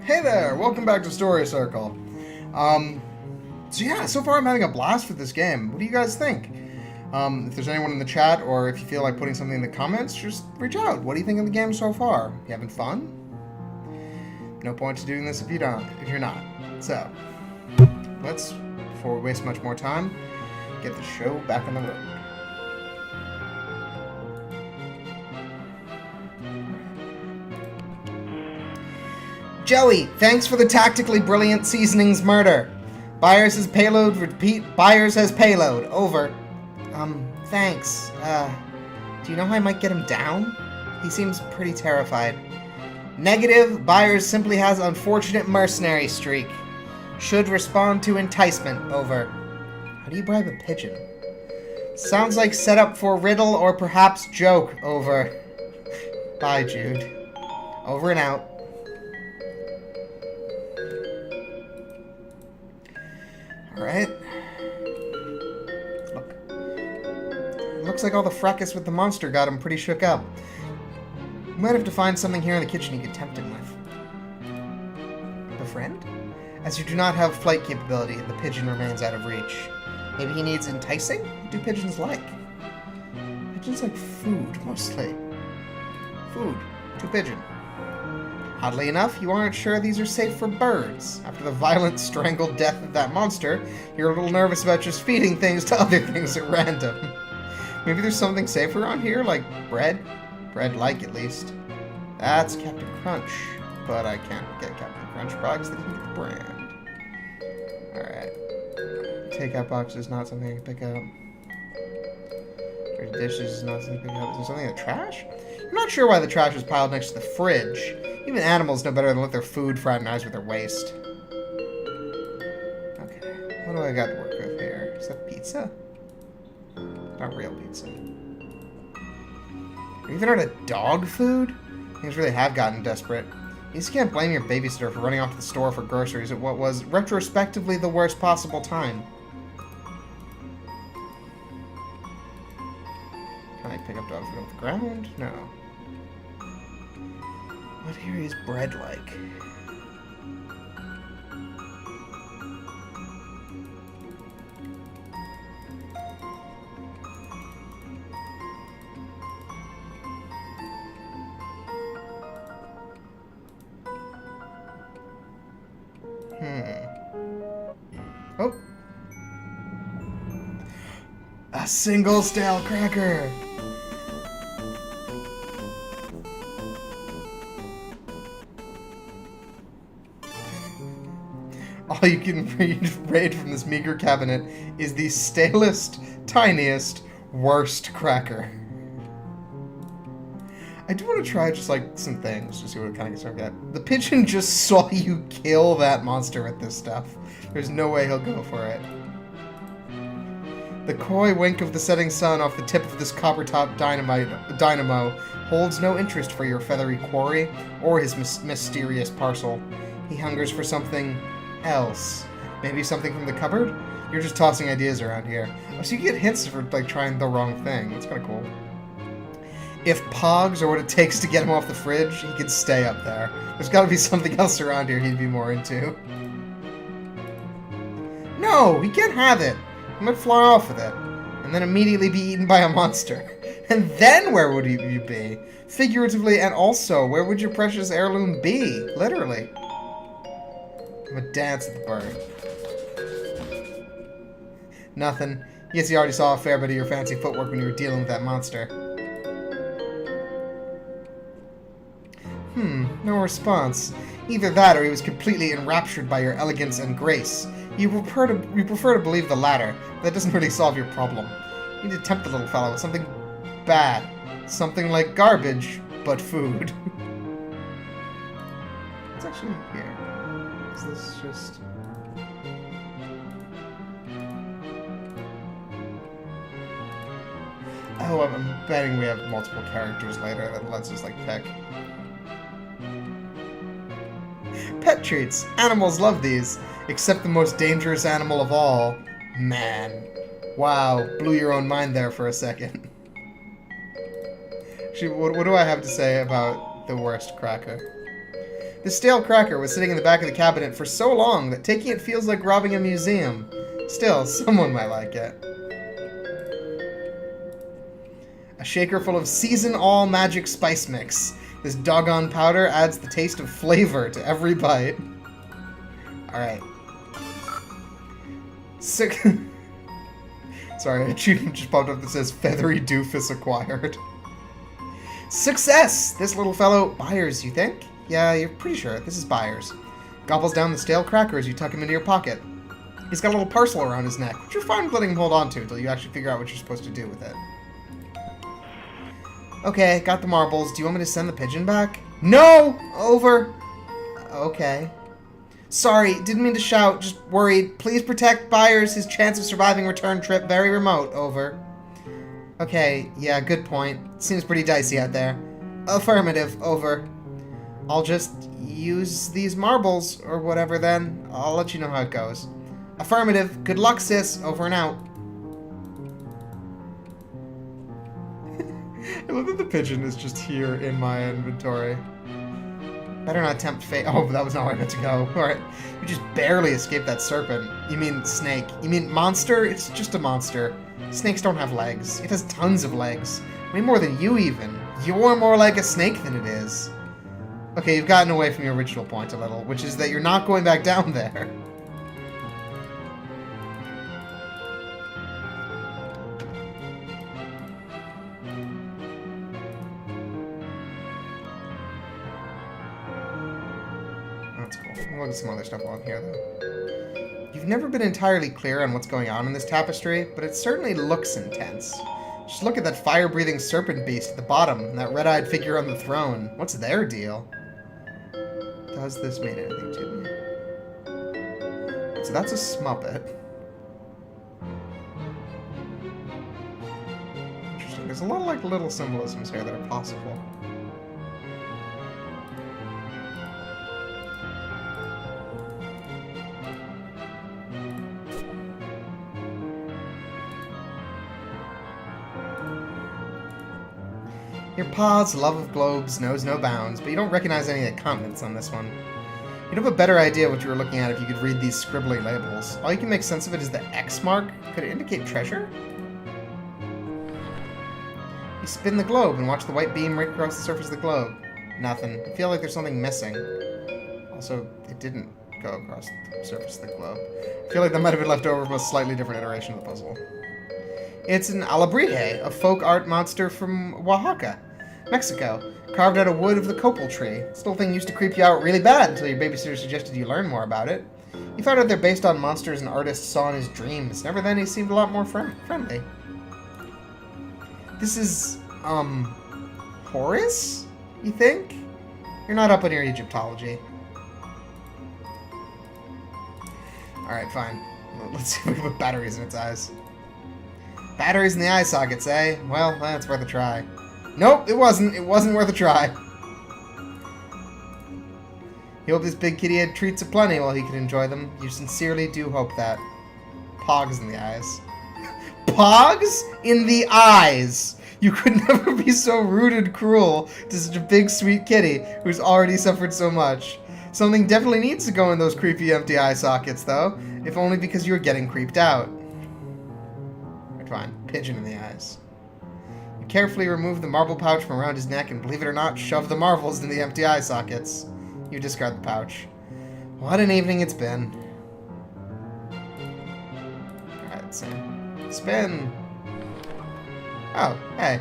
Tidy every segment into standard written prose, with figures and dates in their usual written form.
Hey there, welcome back to Story Circle. So yeah, so far I'm having a blast with this game. What do you guys think? If there's anyone in the chat, or if you feel like putting something in the comments, just reach out. What do you think of the game so far? You having fun? No point to doing this if you're not. So, let's, before we waste much more time, get the show back on the road. Joey, thanks for the tactically brilliant seasonings murder. Byers has payload, repeat, Byers has payload, over. Thanks. Do you know how I might get him down? He seems pretty terrified. Negative, Byers simply has unfortunate mercenary streak. Should respond to enticement, over. How do you bribe a pigeon? Sounds like setup for riddle or perhaps joke, over. Bye, Jude. Over and out. Alright. Look. Looks like all the fracas with the monster got him pretty shook up. We might have to find something here in the kitchen you could tempt him with. Befriend? As you do not have flight capability, the pigeon remains out of reach. Maybe he needs enticing? What do pigeons like? Pigeons like food, mostly. Food. To pigeon. Oddly enough, you aren't sure these are safe for birds. After the violent strangled death of that monster, you're a little nervous about just feeding things to other things at random. Maybe there's something safe around here, like bread? Bread-like, at least. That's Captain Crunch. But I can't get Captain Crunch products, they didn't get the brand. Alright. Takeout boxes, not something I can pick up. Dirty dishes is not something I can pick up. Is there something in the trash? I'm not sure why the trash is piled next to the fridge. Even animals know better than let their food fraternize with their waste. Okay, what do I got to work with here? Is that pizza? Not real pizza. Are you even out of dog food? Things really have gotten desperate. You just can't blame your babysitter for running off to the store for groceries at what was, retrospectively, the worst possible time. Can I pick up dog food off the ground? No. What here is bread like? Oh. A single stale cracker. All you can raid from this meager cabinet is the stalest, tiniest, worst cracker. I do want to try just like some things to see what it kind of gets started at. The pigeon just saw you kill that monster with this stuff. There's no way he'll go for it. The coy wink of the setting sun off the tip of this copper-top dynamo holds no interest for your feathery quarry or his mysterious parcel. He hungers for something else. Maybe something from the cupboard? You're just tossing ideas around here. Oh, so you get hints for like trying the wrong thing. That's kind of cool. If pogs are what it takes to get him off the fridge, he could stay up there. There's got to be something else around here he'd be more into. No, he can't have it. He might fly off with it, and then immediately be eaten by a monster. And then where would you be? Figuratively, and also, where would your precious heirloom be? Literally. I'm gonna dance at the bird. Nothing. Yes, you already saw a fair bit of your fancy footwork when you were dealing with that monster. No response. Either that or he was completely enraptured by your elegance and grace. You prefer to believe the latter, but that doesn't really solve your problem. You need to tempt the little fellow with something bad. Something like garbage, but food. What's actually here? Is this just... Oh, I'm betting we have multiple characters later that lets us, like, pick. Pet treats. Animals love these. Except the most dangerous animal of all. Man. Wow. Blew your own mind there for a second. Actually, what do I have to say about the worst cracker? This stale cracker was sitting in the back of the cabinet for so long that taking it feels like robbing a museum. Still, someone might like it. A shaker full of Season All Magic Spice Mix. This doggone powder adds the taste of flavor to every bite. Alright. Sick. Sorry, a achievement just popped up that says Feathery Doofus acquired. Success! This little fellow... Byers, you think? Yeah, you're pretty sure. This is Byers. Gobbles down the stale cracker as you tuck him into your pocket. He's got a little parcel around his neck, which you're fine with letting him hold on to until you actually figure out what you're supposed to do with it. Okay, got the marbles. Do you want me to send the pigeon back? No! Over. Okay. Sorry, didn't mean to shout, just worried. Please protect Byers, his chance of surviving return trip very remote. Over. Okay, yeah, good point. Seems pretty dicey out there. Affirmative. Over. I'll just use these marbles, or whatever then. I'll let you know how it goes. Affirmative. Good luck, sis. Over and out. I love that the pigeon is just here in my inventory. Better not tempt fate. Oh, but that was not where I meant to go. Alright. You just barely escaped that serpent. You mean snake. You mean monster? It's just a monster. Snakes don't have legs. It has tons of legs. Way more than you even. You're more like a snake than it is. Okay, you've gotten away from your original point a little, which is that you're not going back down there. That's cool. We'll look at some other stuff along here, though. You've never been entirely clear on what's going on in this tapestry, but it certainly looks intense. Just look at that fire-breathing serpent beast at the bottom, and that red-eyed figure on the throne. What's their deal? Does this mean anything to me? So that's a smuppet. Interesting. There's a lot of, like, little symbolisms here that are possible. Your pa's love of globes knows no bounds, but you don't recognize any of the continents on this one. You'd have a better idea of what you were looking at if you could read these scribbly labels. All you can make sense of it is the X mark. Could it indicate treasure? You spin the globe and watch the white beam right across the surface of the globe. Nothing. I feel like there's something missing. Also, it didn't go across the surface of the globe. I feel like that might have been left over from a slightly different iteration of the puzzle. It's an alebrije, a folk art monster from Oaxaca, Mexico, carved out of wood of the copal tree. This little thing used to creep you out really bad until your babysitter suggested you learn more about it. You found out they're based on monsters an artist saw in his dreams. Never then, he seemed a lot more friendly. This is, Horus? You think? You're not up on your Egyptology. Alright, fine. Let's see if we can put batteries in its eyes. Batteries in the eye sockets, eh? Well, that's worth a try. Nope, it wasn't. It wasn't worth a try. You hope this big kitty had treats aplenty while he could enjoy them. You sincerely do hope that. Pogs in the eyes. Pogs in the eyes! You could never be so rude and cruel to such a big, sweet kitty who's already suffered so much. Something definitely needs to go in those creepy, empty eye sockets, though. If only because you're getting creeped out. Fine. Pigeon in the eyes. You carefully remove the marble pouch from around his neck and, believe it or not, shove the marbles in the empty eye sockets. You discard the pouch. What an evening it's been. Alright, let's see. Spin! Oh, hey.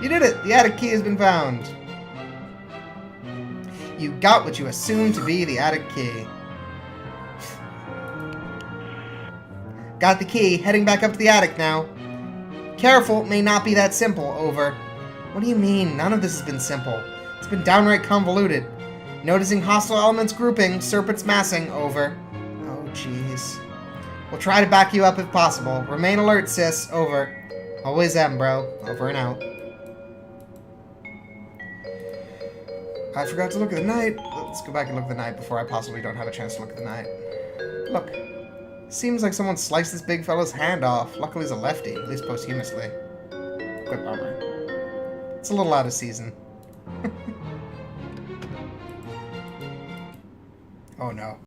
You did it! The attic key has been found! You got what you assumed to be the attic key. Got the key, heading back up to the attic now. Careful, it may not be that simple. Over. What do you mean? None of this has been simple. It's been downright convoluted. Noticing hostile elements grouping, serpents massing. Over. Oh, jeez. We'll try to back you up if possible. Remain alert, sis. Over. Always am, bro. Over and out. I forgot to look at the night. Let's go back and look at the night before I possibly don't have a chance to look at the night. Look. Seems like someone sliced this big fellow's hand off. Luckily he's a lefty, at least posthumously. Quick bummer. It's a little out of season. Oh no.